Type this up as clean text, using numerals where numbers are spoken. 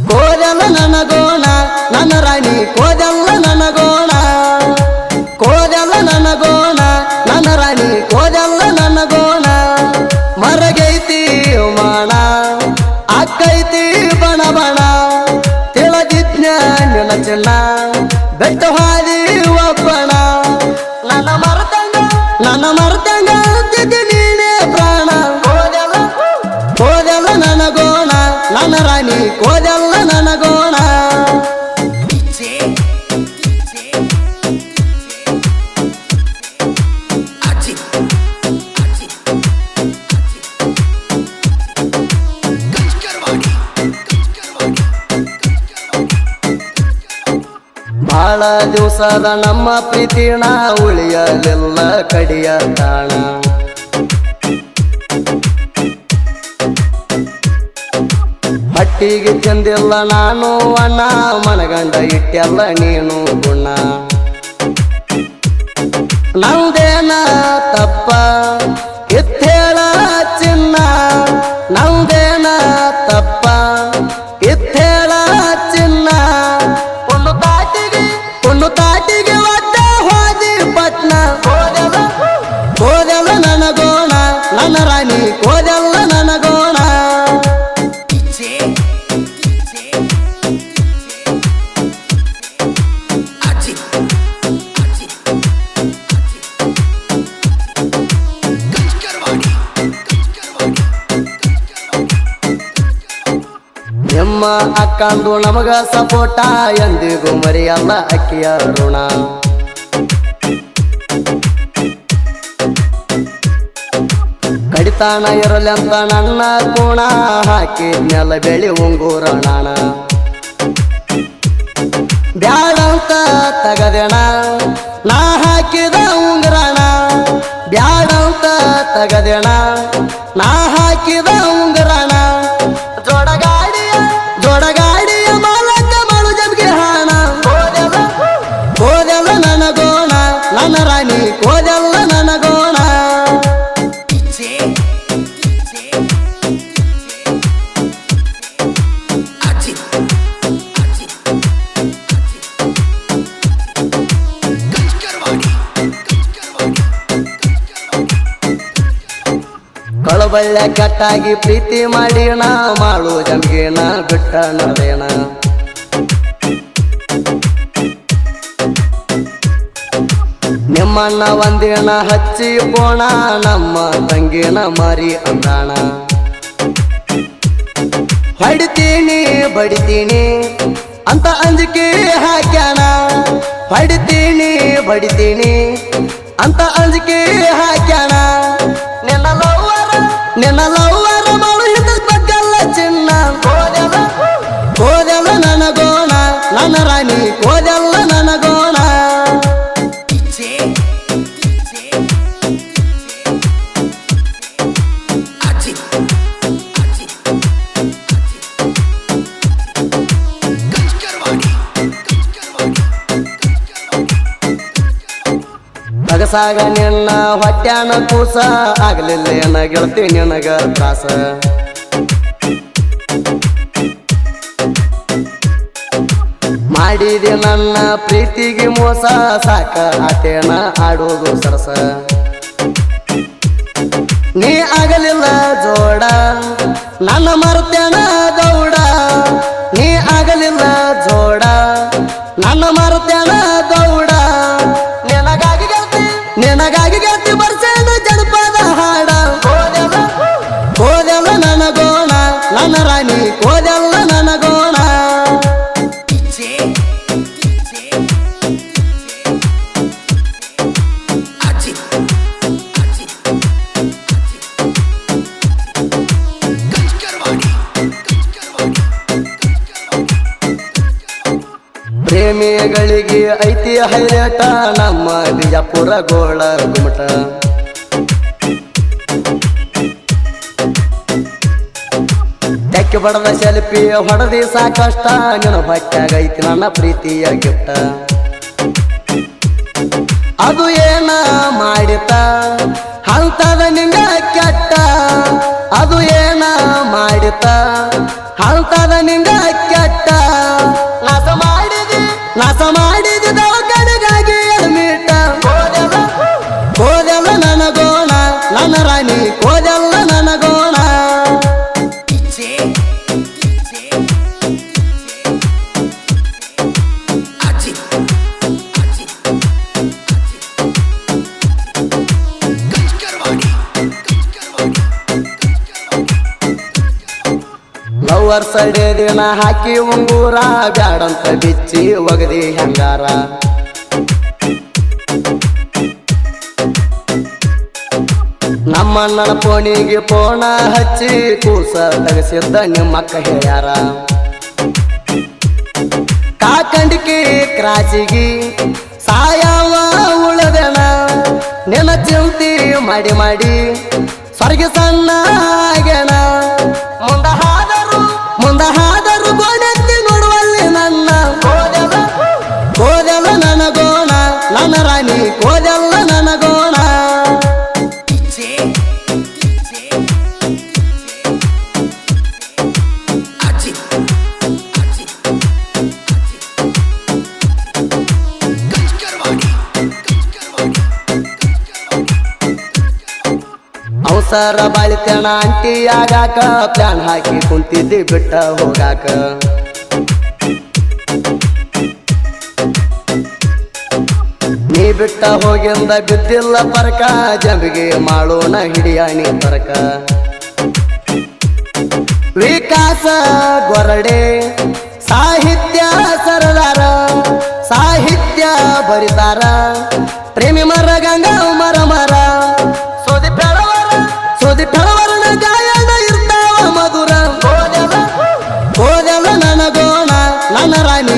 ಕೋದೆಲ್ಲ ನನಗೋಣ ನನ್ನ ರಾಣಿ ಕೋದೆಲ್ಲ ನನಗೋಣ ಕೋದೆಲ್ಲ ನನಗೋಣ ನನ್ನ ರಾಣಿ ಕೋದೆಲ್ಲ ನನಗೋಣ ಮರಗೈತಿ ಮಾಣ ಅಕ್ಕೈತಿ ಬಣ ಬಣ ತಿಳಿದಿದ್ನ ನಿನ್ನ ಚಿನ್ನ ಬೆಟ್ಟ ಹಾದಿ ಒಪ್ಪಣ ನನ್ನ ಮರ್ತಂಗ ಅಂತಿದ್ದಿ ನೀನೇ ಪ್ರಾಣ ಕೋದೆಲ್ಲ ನನಗೋಣ ನನ್ನ ರಾಣಿ ಕೋದೆಲ್ಲ ನನಗೋಣ ಬಾಳ ದಿವಸದ ನಮ್ಮ ಪ್ರೀತಿನ ಉಳಿಯಲಿಲ್ಲ ಕಡಿಯ ತಾಣ ಹಟ್ಟಿಗೆ ಚೆಂದಿಲ್ಲ ನಾನು ಅಣ್ಣ ಮನಗಂಡ ಇಟ್ಟೆಲ್ಲ ನೀನು ಗುಣ ನಮ್ದೇನ ತಪ್ಪ ಇತ್ತೇಳ ಚಿನ್ನ ನಮ್ದೇನ ತಪ್ಪ ಇತ್ತೇಳ ಚಿನ್ನ ತಾಟಿಗೆ ಒಟ್ಟ ಹೋದಿ ಪಟ್ನ ಕೋದೆಲ್ಲ ನನಗೋಣ ನನ್ನ ರಾಣಿ ಕೋದೆಲ್ಲ ನನಗೋಣ ನಿಮ್ಮ ಅಕ್ಕಂದು ನಮಗ ಸಪೋಟ ಎಂದಿಗೂ ಮರಿಯಲ್ಲ ಅಕ್ಕಿಯ ಋಣ ಕಡಿತಾನ ಇರಲಿ ಅಂತ ನನ್ನ ಕೋಣ ಹಾಕಿ ನೆಲ ಬೆಳಿ ಉಂಗೂರ ನಾಣ ಬ್ಯಾಡಂತ ತಗದೇಣ ನಾ ಹಾಕಿದ ಉಂಗುರಣ ಬ್ಯಾಡಂತ ತಗದೇಣ ನಾ ಹಾಕಿದ ಉಂಗುರಣ ಜೋಡಗಾಡಿಯ ಮಾಲಕ ಮಾಡು ಜಮ್ಗೆ ಹಾಣ ಕೋದೆಲ್ಲ ನನಗೋಣ ನನ್ನ ರಾಣಿ ಕೋದೆಲ್ಲ ನನಗೋಣ ಕಳಬಳ್ಳ ಕಟ್ಟಾಗಿ ಪ್ರೀತಿ ಮಾಡಿಣ ಮಾಡು ಜಮ್ಗೇನ ಬಿಟ್ಟ ನದೇಣ ನಿಮ್ಮಣ್ಣ ಒಂದೇನ ಹಚ್ಚಿ ಪೋಣ ನಮ್ಮ ತಂಗಿನ ಮಾರಿ ಅಂದಾಣ ಹೊಡಿತೀನಿ ಬಡಿತೀನಿ ಅಂತ ಅಂಜಿಕೆ ಹಾಕ್ಯಾಣ ಹೊಡಿತೀನಿ ಬಡಿತೀನಿ ಅಂತ ಅಂಜಿಕೆ ಹಾಕ್ಯಾಣ ನಿನ್ನ ಲವ್ವರ ಮಾಡು ಹಿಂದ ಬಗ್ಗಲ್ಲ ಚಿನ್ನ ಕೋದೆಲ್ಲ ನನಗೋಣ ನನ್ನ ರಾಣಿ ಕೋದೆಲ್ಲ ನನಗೋಣ ಅಗಸಾಗ ನಿನ್ನ ಹೊಟ್ಯಾನ ಕೂಸ ಆಗಲಿಲ್ಲ ಏನ ಗೆಳತಿ ನಿನಗ ತ್ರಾಸ ಮಾಡಿದೆ ನನ್ನ ಪ್ರೀತಿಗೆ ಮೋಸ ಸಾಕ ಆಟೇನ ಆಡೋದು ಸರಸ ನೀ ಆಗಲಿಲ್ಲ ಜೋಡ ನನ್ನ ಮರ್ತೇನ ಗೌಡ ನೀ ಆಗಲಿಲ್ಲ ಜೋಡ ನನ್ನ ಮರ್ತೇನ ಗೌಡ ನಿನಗಾಗಿ ಗೆದ್ದಿ ಬರ್ಸೇನ ಜನಪದ ಹಾಡ ಕೋದೆಲ್ಲ ನನಗೋಣ ನನ್ನ ರಾಣಿ ಕೋದೆಲ್ಲ ನನಗೋಣ ಪ್ರೇಮಿಗಳಿಗೆ ಐತಿ ಹೈರೇಟ ನಮ್ಮ ಬಿಜಾಪುರ ಗೋಳ ಗುಮಟ ತೆಕ್ಕೆ ಬಡದ ಸೆಲ್ಫಿ ಹೊಡೆದಿ ಸಾಕಷ್ಟ ನಿನ್ನ ಬಟ್ಟಾಗೈತಿ ನನ್ನ ಪ್ರೀತಿಯ ಗಿಫ್ಟ ಅದು ಏನ ಮಾಡಿತ ಅಂತದ ನಿಂಗ ಕೆಟ್ಟ ಅದು ಏನ ಮಾಡಿತ ಅಂತದ ನಿಂಗ ಕೆಟ್ಟ ನಾಶ ಮಾಡಿದ ದವಾಖಾನೆಗಾಗಿ ಅಡ್ಮಿಟ ಕೋದೆಲ್ಲ ನನಗೋಣ ನನ್ನ ರಾಣಿ ಕೋದೆಲ್ಲ ನನಗೋಣ ಲವರ್ ಸಡೆ ದಿನ ಹಾಕಿ ಉಂಗೂರ ಬ್ಯಾಡಂತ ಬಿಚ್ಚಿ ಒಗದಿ ಹೆಂಗಾರ ನಮ್ಮಣ್ಣನ ಫೋನಿಗೆ ಫೋನ ಹಚ್ಚಿ ಕೂಸ ತಗಸಿದ್ದ ನಿಮ್ಮಕ್ಕ ಹೇಳ್ಯಾರ ಕಾಕಂಡಿಕಿ ಕ್ರಾಚಿಗಿ ಸಾಯವ ಉಳದೆನ ನಿನ್ನ ಚಿಂತಿ ಮಾಡಿ ಮಾಡಿ ಸ್ವರ್ಗ ಸಣ್ಣ ಆಗ್ಯಾನ ಮುಂದ ಹಾದರು ಗೋಡೆತ್ತಿ ನೋಡುವಲ್ಲಿ ನನ್ನ ಕೋದೆಲ್ಲ ನನಗೋಣ ನನ್ನ ರಾಣಿ ಕೋದೆಲ್ಲ ನನಗೋಣ ಅವಸರ ಬಾಳಿತೇಣ ಅಂಟಿ ಆಗಾಕ ಪ್ಲಾನ್ ಹಾಕಿ ಕುಂತಿದ್ದಿ ಬಿಟ್ಟ ಹೋಗಾಕ ನೀ ಬಿಟ್ಟ ಹೋಗಿಂದ ಬಿದ್ದಿಲ್ಲ ಪರಕ ಜಂಬಿಗೆ ಮಾಡೋಣ ಹಿಡಿಯಾಣಿ ತರಕ ವಿಕಾಸ ಗೊರಡೆ ಸಾಹಿತ್ಯ ಸರದಾರ ಸಾಹಿತ್ಯ ಬರಿತಾರ ಪ್ರೇಮಿ ಮರ ಗಂಗಾ ಮರ ಸೋದಿ ಫಲವರ್ಣ ಗಾಯನ ಇರ್ತಾವ ಮಧುರ ಕೋದೆಲ್ಲ ನನಗೋಣ ನನ್ನ ರಾಣಿ